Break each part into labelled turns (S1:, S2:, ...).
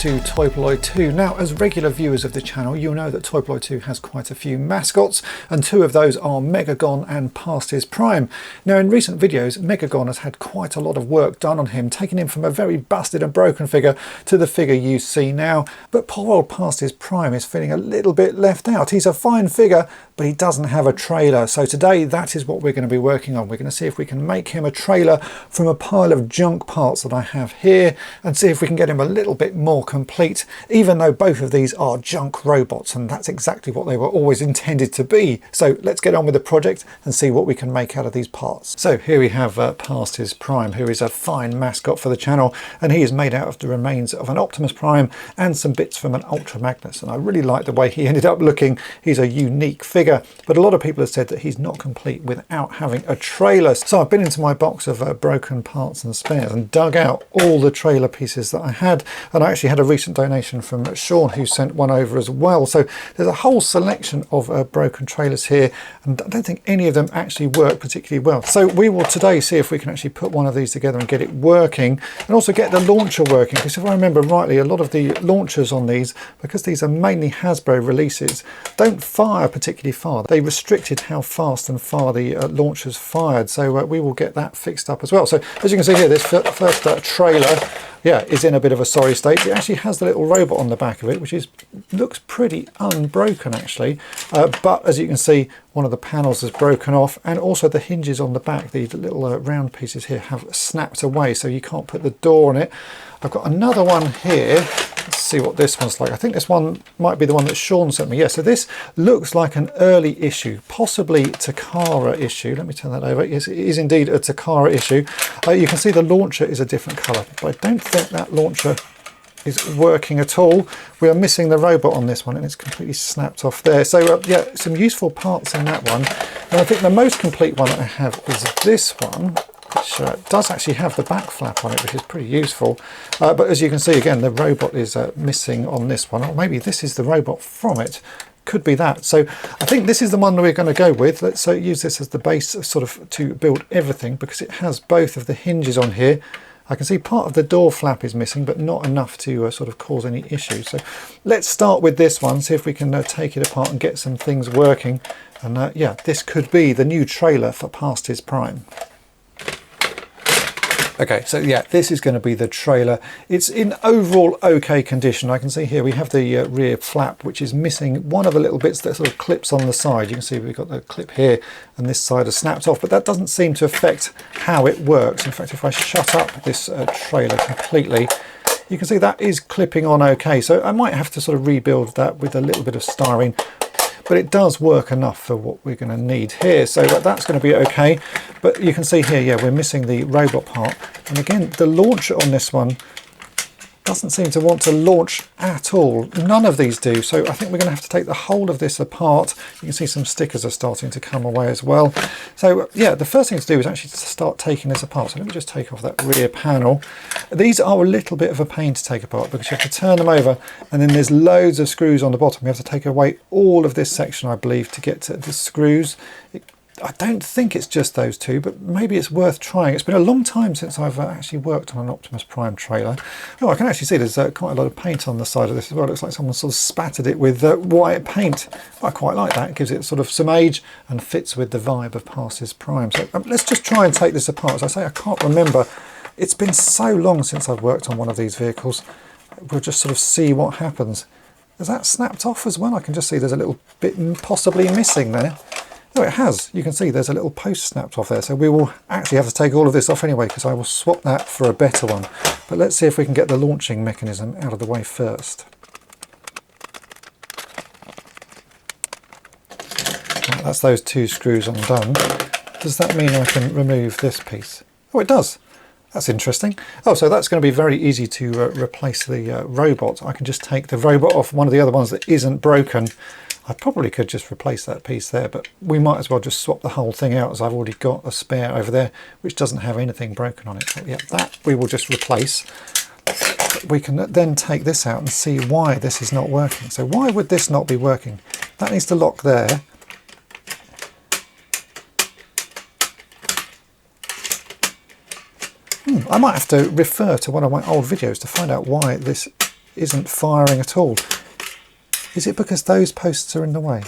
S1: to Toy Polloi 2. Now, as regular viewers of the channel, you'll know that Toy Polloi 2 has quite a few mascots, and two of those are Megagon and Past His Prime. Now, in recent videos, Megagon has had quite a lot of work done on him, taking him from a very busted and broken figure to the figure you see now. But poor old Past His Prime is feeling a little bit left out. He's a fine figure, but he doesn't have a trailer. So today, that is what we're going to be working on. We're going to see if we can make him a trailer from a pile of junk parts that I have here, and see if we can get him a little bit more complete, even though both of these are junk robots, and that's exactly what they were always intended to be. So let's get on with the project and see what we can make out of these parts. So here we have Past His Prime, who is a fine mascot for the channel, and he is made out of the remains of an Optimus Prime and some bits from an Ultra Magnus, and I really like the way he ended up looking. He's a unique figure, but a lot of people have said that he's not complete without having a trailer. So I've been into my box of broken parts and spares and dug out all the trailer pieces that I had, and I actually had a recent donation from Sean who sent one over as well. So there's a whole selection of broken trailers here, and I don't think any of them actually work particularly well. So we will today see if we can actually put one of these together and get it working, and also get the launcher working, because if I remember rightly, a lot of the launchers on these, because these are mainly Hasbro releases, don't fire particularly far. They restricted how fast and far the launchers fired, so we will get that fixed up as well. So as you can see here, this first trailer, yeah, is in a bit of a sorry state. It actually has the little robot on the back of it, which looks pretty unbroken actually, but as you can see, one of the panels has broken off, and also the hinges on the back, the little round pieces here, have snapped away, so you can't put the door on it. I've got another one here. Let's see what this one's like. I think this one might be the one that Sean sent me. Yeah, so this looks like an early issue, possibly Takara issue. Let me turn that over. Yes, it is indeed a Takara issue. You can see the launcher is a different colour, but I don't think that launcher is working at all. We are missing the robot on this one, and it's completely snapped off there. So yeah, some useful parts in that one. And I think the most complete one that I have is this one, which does actually have the back flap on it, which is pretty useful. But as you can see, again, the robot is missing on this one, or maybe this is the robot from it. Could be that. So I think this is the one that we're going to go with. Let's use this as the base sort of to build everything, because it has both of the hinges on here. I can see part of the door flap is missing, but not enough to sort of cause any issues. So let's start with this one, see if we can take it apart and get some things working. And yeah, this could be the new trailer for Past His Prime. Okay, so yeah, this is going to be the trailer. It's in overall okay condition. I can see here we have the rear flap, which is missing one of the little bits that sort of clips on the side. You can see we've got the clip here, and this side has snapped off, but that doesn't seem to affect how it works. In fact, if I shut up this trailer completely, you can see that is clipping on okay. So I might have to sort of rebuild that with a little bit of styrene, but it does work enough for what we're going to need here, so that's going to be okay. But you can see here, yeah, we're missing the robot part, and again, the launcher on this one doesn't seem to want to launch at all. None of these do, so I think we're going to have to take the whole of this apart. You can see some stickers are starting to come away as well. So yeah, the first thing to do is actually to start taking this apart. So let me just take off that rear panel. These are a little bit of a pain to take apart, because you have to turn them over, and then there's loads of screws on the bottom. You have to take away all of this section, I believe, to get to the screws. I don't think it's just those two, but maybe it's worth trying. It's been a long time since I've actually worked on an Optimus Prime trailer. Oh, I can actually see there's quite a lot of paint on the side of this as well. It looks like someone sort of spattered it with white paint. I quite like that. It gives it sort of some age and fits with the vibe of Past His Prime. So let's just try and take this apart. As I say, I can't remember. It's been so long since I've worked on one of these vehicles. We'll just sort of see what happens. Is that snapped off as well? I can just see there's a little bit possibly missing there. No, it has. You can see there's a little post snapped off there. So we will actually have to take all of this off anyway, because I will swap that for a better one. But let's see if we can get the launching mechanism out of the way first. Right, that's those two screws undone. Does that mean I can remove this piece? Oh, it does. That's interesting. Oh, so that's going to be very easy to replace the robot. I can just take the robot off one of the other ones that isn't broken. I probably could just replace that piece there, but we might as well just swap the whole thing out, as I've already got a spare over there which doesn't have anything broken on it. So yeah, that we will just replace. We can then take this out and see why this is not working. So why would this not be working? That needs to lock there. I might have to refer to one of my old videos to find out why this isn't firing at all. Is it because those posts are in the way?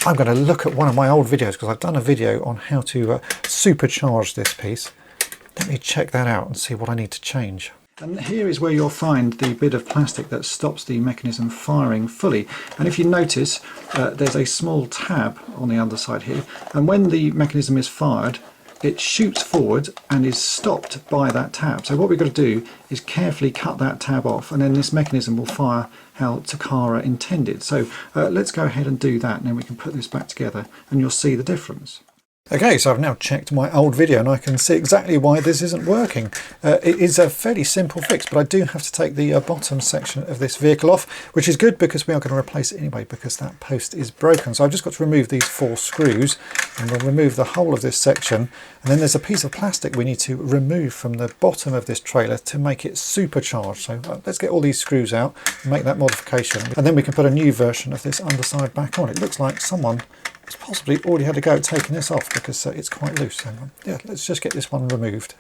S1: I'm going to look at one of my old videos because I've done a video on how to supercharge this piece. Let me check that out and see what I need to change. And here is where you'll find the bit of plastic that stops the mechanism firing fully. And if you notice, there's a small tab on the underside here, and when the mechanism is fired, it shoots forward and is stopped by that tab. So what we've got to do is carefully cut that tab off, and then this mechanism will fire how Takara intended. So let's go ahead and do that, and then we can put this back together and you'll see the difference. Okay, so I've now checked my old video and I can see exactly why this isn't working. It is a fairly simple fix, but I do have to take the bottom section of this vehicle off, which is good because we are going to replace it anyway because that post is broken. So I've just got to remove these 4 screws, and we'll remove the whole of this section. And then there's a piece of plastic we need to remove from the bottom of this trailer to make it supercharged. So let's get all these screws out and make that modification. And then we can put a new version of this underside back on. It looks like someone has possibly already had a go at taking this off because it's quite loose. So yeah, let's just get this one removed.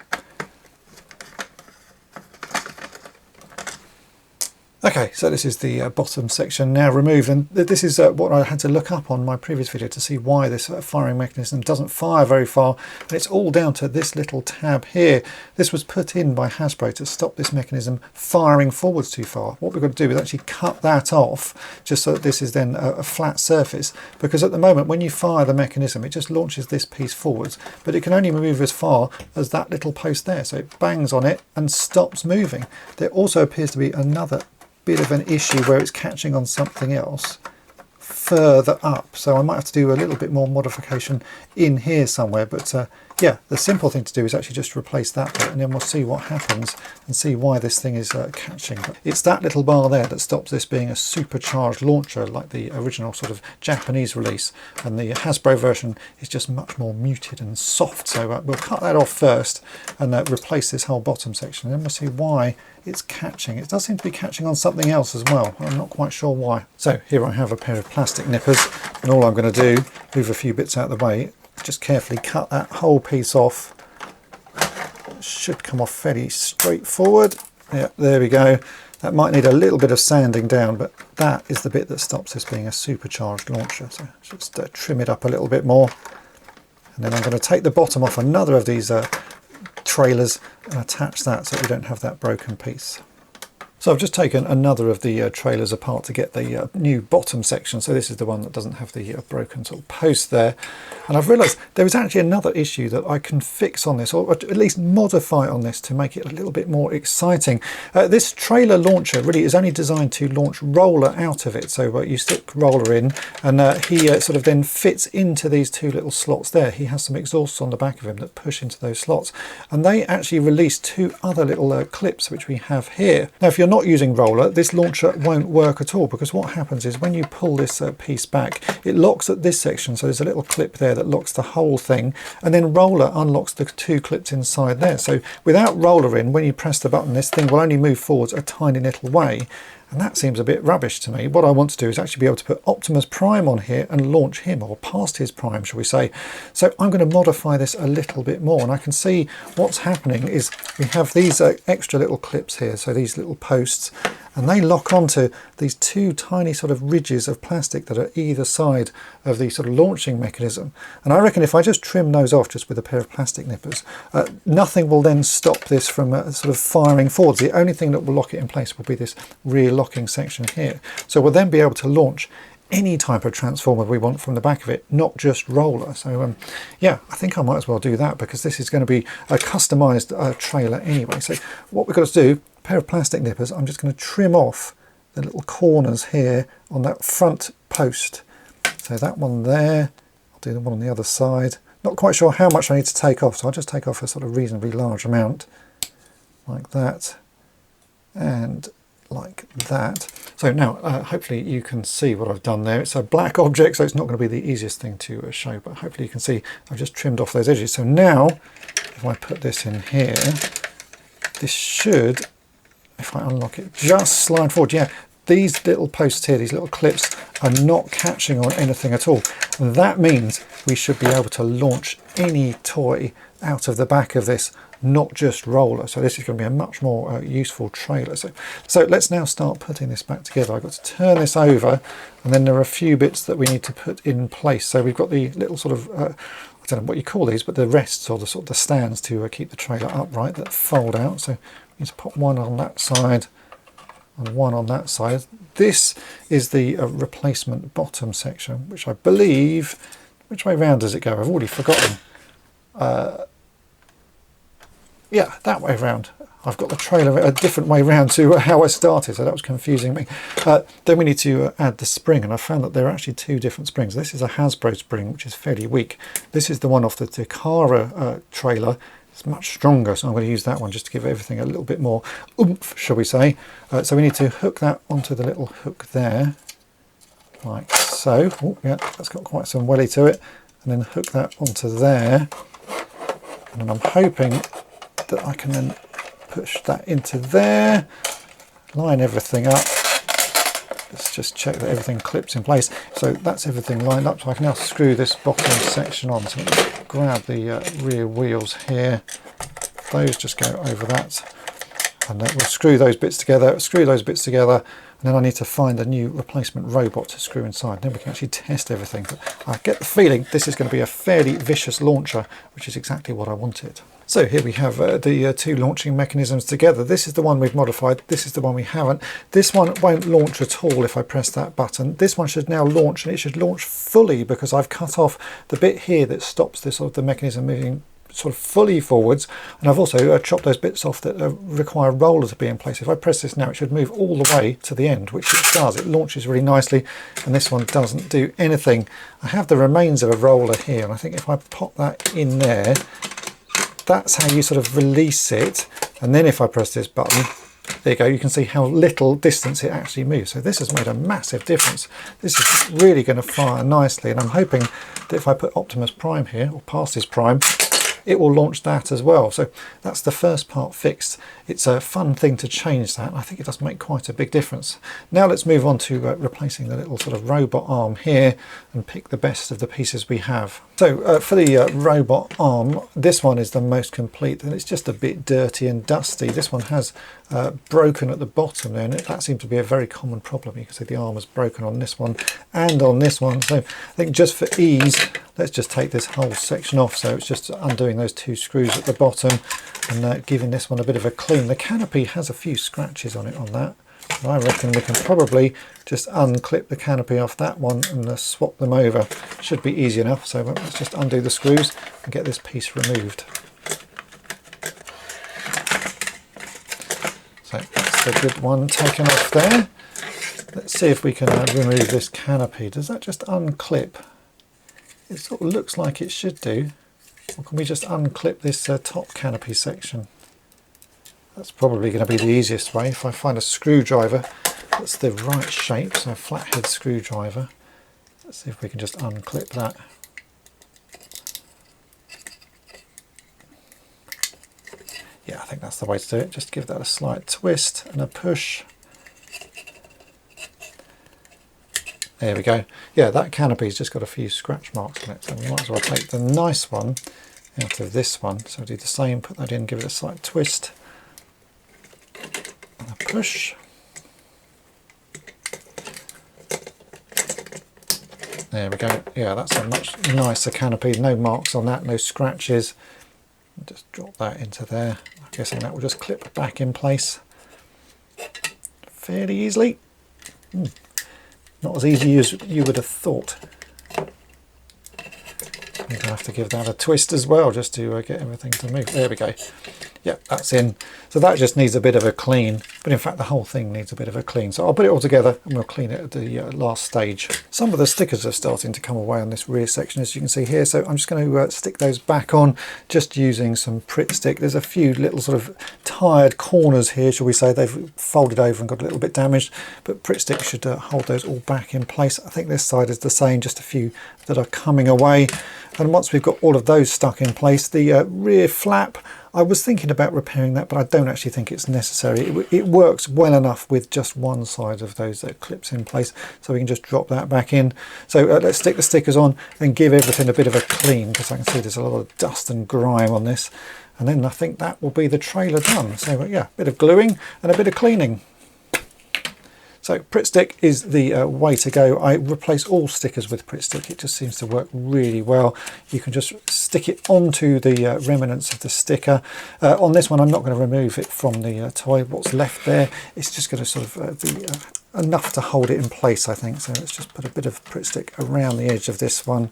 S1: Okay, so this is the bottom section now removed, and this is what I had to look up on my previous video to see why this firing mechanism doesn't fire very far, and it's all down to this little tab here. This was put in by Hasbro to stop this mechanism firing forwards too far. What we've got to do is actually cut that off just so that this is then a flat surface, because at the moment when you fire the mechanism it just launches this piece forwards, but it can only move as far as that little post there, so it bangs on it and stops moving. There also appears to be another bit of an issue where it's catching on something else further up, so I might have to do a little bit more modification in here somewhere, but yeah, the simple thing to do is actually just replace that bit, and then we'll see what happens and see why this thing is catching. It's that little bar there that stops this being a supercharged launcher like the original sort of Japanese release, and the Hasbro version is just much more muted and soft. So we'll cut that off first and replace this whole bottom section, and then we'll see why it's catching. It does seem to be catching on something else as well. I'm not quite sure why. So here I have a pair of plastic nippers, and all I'm going to do, move a few bits out of the way, just carefully cut that whole piece off. It should come off fairly straightforward. Yeah, there we go. That might need a little bit of sanding down, but that is the bit that stops this being a supercharged launcher. So just trim it up a little bit more. And then I'm going to take the bottom off another of these trailers and attach that so we don't have that broken piece. So I've just taken another of the trailers apart to get the new bottom section. So this is the one that doesn't have the broken sort of post there. And I've realised there is actually another issue that I can fix on this, or at least modify on this to make it a little bit more exciting. This trailer launcher really is only designed to launch roller out of it. So you stick roller in, and he sort of then fits into these 2 little slots there. He has some exhausts on the back of him that push into those slots, and they actually release 2 other little clips which we have here. Now if you're not using roller, this launcher won't work at all, because what happens is when you pull this piece back, it locks at this section, so there's a little clip there that locks the whole thing, and then roller unlocks the 2 clips inside there. So without roller in, when you press the button, this thing will only move forwards a tiny little way, and that seems a bit rubbish to me. What I want to do is actually be able to put Optimus Prime on here and launch him, or past his prime, shall we say. So I'm going to modify this a little bit more, and I can see what's happening is we have these extra little clips here, so these little posts, and they lock onto these 2 tiny sort of ridges of plastic that are either side of the sort of launching mechanism. And I reckon if I just trim those off just with a pair of plastic nippers, nothing will then stop this from sort of firing forwards. The only thing that will lock it in place will be this rear locking section here. So we'll then be able to launch any type of transformer we want from the back of it, not just roller. So yeah, I think I might as well do that, because this is going to be a customized trailer anyway. So what we've got to do, a pair of plastic nippers, I'm just going to trim off the little corners here on that front post. So that one there, I'll do the one on the other side. Not quite sure how much I need to take off, so I'll just take off a sort of reasonably large amount, like that, and like that. So now hopefully you can see what I've done there. It's a black object, so it's not going to be the easiest thing to show, but hopefully you can see I've just trimmed off those edges. So now if I put this in here, this should, if I unlock it, just slide forward. Yeah, these little posts here, these little clips, are not catching on anything at all. And that means we should be able to launch any toy out of the back of this, not just roller. So this is going to be a much more useful trailer. So let's now start putting this back together. I've got to turn this over, and then there are a few bits that we need to put in place. So we've got the little sort of I don't know what you call these, but the rests, or the sort of the stands to keep the trailer upright, that fold out. So we need to put one on that side and one on that side. This is the replacement bottom section, which I believe, which way round does it go? I've already forgotten. Yeah, that way round. I've got the trailer a different way round to how I started, so that was confusing me. Then we need to add the spring, and I found that there are actually two different springs. This is a Hasbro spring, which is fairly weak. This is the one off the Takara trailer. It's much stronger, so I'm going to use that one just to give everything a little bit more oomph, shall we say. So we need to hook that onto the little hook there, like so. Oh, yeah, that's got quite some welly to it. And then hook that onto there. And I'm hoping that I can then push that into there, line everything up. Let's just check that everything clips in place. So that's everything lined up, so I can now screw this bottom section on. So let's grab the rear wheels here. Those just go over that, and then we'll screw those bits together, and then I need to find a new replacement robot to screw inside. Then we can actually test everything. But I get the feeling this is going to be a fairly vicious launcher, which is exactly what I wanted. So here we have the two launching mechanisms together. This is the one we've modified, this is the one we haven't. This one won't launch at all if I press that button. This one should now launch, and it should launch fully because I've cut off the bit here that stops this sort of the mechanism moving sort of fully forwards, and I've also chopped those bits off that require a roller to be in place. If I press this now, it should move all the way to the end, which it does. It launches really nicely, and this one doesn't do anything. I have the remains of a roller here, and I think if I pop that in there, that's how you sort of release it. And then if I press this button, there you go, you can see how little distance it actually moves. So this has made a massive difference. This is really going to fire nicely, and I'm hoping that if I put Optimus Prime here, or past his prime, it will launch that as well. So that's the first part fixed. It's a fun thing to change that. I think it does make quite a big difference. Now let's move on to replacing the little sort of robot arm here and pick the best of the pieces we have. So for the robot arm, this one is the most complete, and it's just a bit dirty and dusty. This one has broken at the bottom there, and that seems to be a very common problem. You can see the arm is broken on this one and on this one. So I think just for ease, let's just take this whole section off. So it's just undoing those two screws at the bottom and giving this one a bit of a clean. The canopy has a few scratches on it on that. I reckon we can probably just unclip the canopy off that one and swap them over. Should be easy enough. So let's just undo the screws and get this piece removed. So that's the good one taken off there. Let's see if we can remove this canopy. Does that just unclip? It sort of looks like it should do. Or can we just unclip this top canopy section? That's probably going to be the easiest way. If I find a screwdriver that's the right shape, so a flathead screwdriver. Let's see if we can just unclip that. Yeah, I think that's the way to do it. Just give that a slight twist and a push. There we go. Yeah, that canopy's just got a few scratch marks on it, so we might as well take the nice one out of this one. So do the same, put that in, give it a slight twist and a push. There we go. Yeah, that's a much nicer canopy. No marks on that, no scratches. Just drop that into there. I'm guessing that will just clip back in place fairly easily. Not as easy as you would have thought. I'm going to have to give that a twist as well just to get everything to move. There we go. Yep, that's in. So that just needs a bit of a clean, but in fact the whole thing needs a bit of a clean. So I'll put it all together and we'll clean it at the last stage. Some of the stickers are starting to come away on this rear section, as you can see here. So I'm just going to stick those back on just using some Pritt stick. There's a few little sort of tired corners here, shall we say. They've folded over and got a little bit damaged, but Pritt stick should hold those all back in place. I think this side is the same, just a few that are coming away. And once we've got all of those stuck in place, the rear flap, I was thinking about repairing that, but I don't actually think it's necessary. It works well enough with just one side of those clips in place, so we can just drop that back in. So let's stick the stickers on and give everything a bit of a clean, because I can see there's a lot of dust and grime on this. And then I think that will be the trailer done. So yeah, a bit of gluing and a bit of cleaning. So Pritt Stick is the way to go. I replace all stickers with Pritt Stick. It just seems to work really well. You can just stick it onto the remnants of the sticker. On this one, I'm not going to remove it from the toy. What's left there, it's just going to sort of be enough to hold it in place, I think. So let's just put a bit of Pritt Stick around the edge of this one.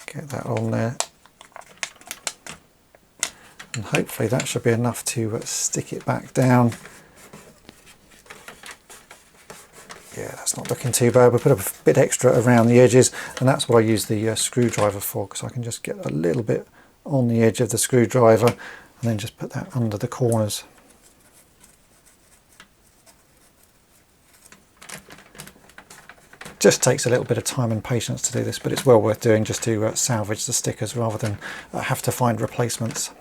S1: Get that on there. And hopefully that should be enough to stick it back down. Yeah, that's not looking too bad. We'll put a bit extra around the edges, and that's what I use the screwdriver for, because I can just get a little bit on the edge of the screwdriver and then just put that under the corners. Just takes a little bit of time and patience to do this, but it's well worth doing just to salvage the stickers rather than have to find replacements.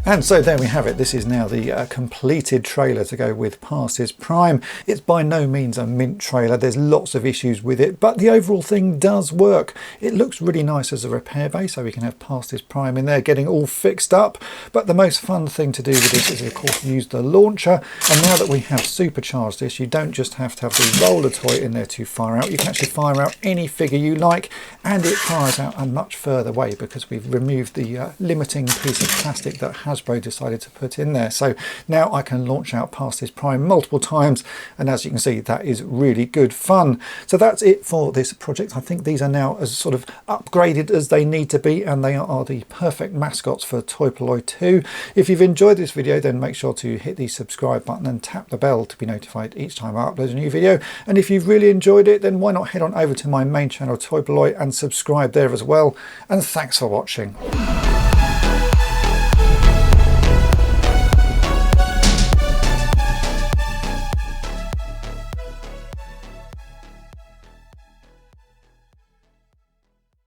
S1: And so there we have it. This is now the completed trailer to go with Past Is Prime. It's by no means a mint trailer. There's lots of issues with it, but the overall thing does work. It looks really nice as a repair bay, so we can have Past Is Prime in there getting all fixed up. But the most fun thing to do with this is, of course, use the launcher. And now that we have supercharged this, you don't just have to have the roller toy in there to fire out. You can actually fire out any figure you like, and it fires out a much further way because we've removed the limiting piece of plastic that Hasbro decided to put in there. So now I can launch out Past Is Prime multiple times, and as you can see, that is really good fun. So that's it for this project. I think these are now as sort of upgraded as they need to be, and they are the perfect mascots for Toy Polloi 2. If you've enjoyed this video, then make sure to hit the subscribe button and tap the bell to be notified each time I upload a new video. And if you've really enjoyed it, then why not head on over to my main channel Toy Polloi and subscribe there as well. And thanks for watching.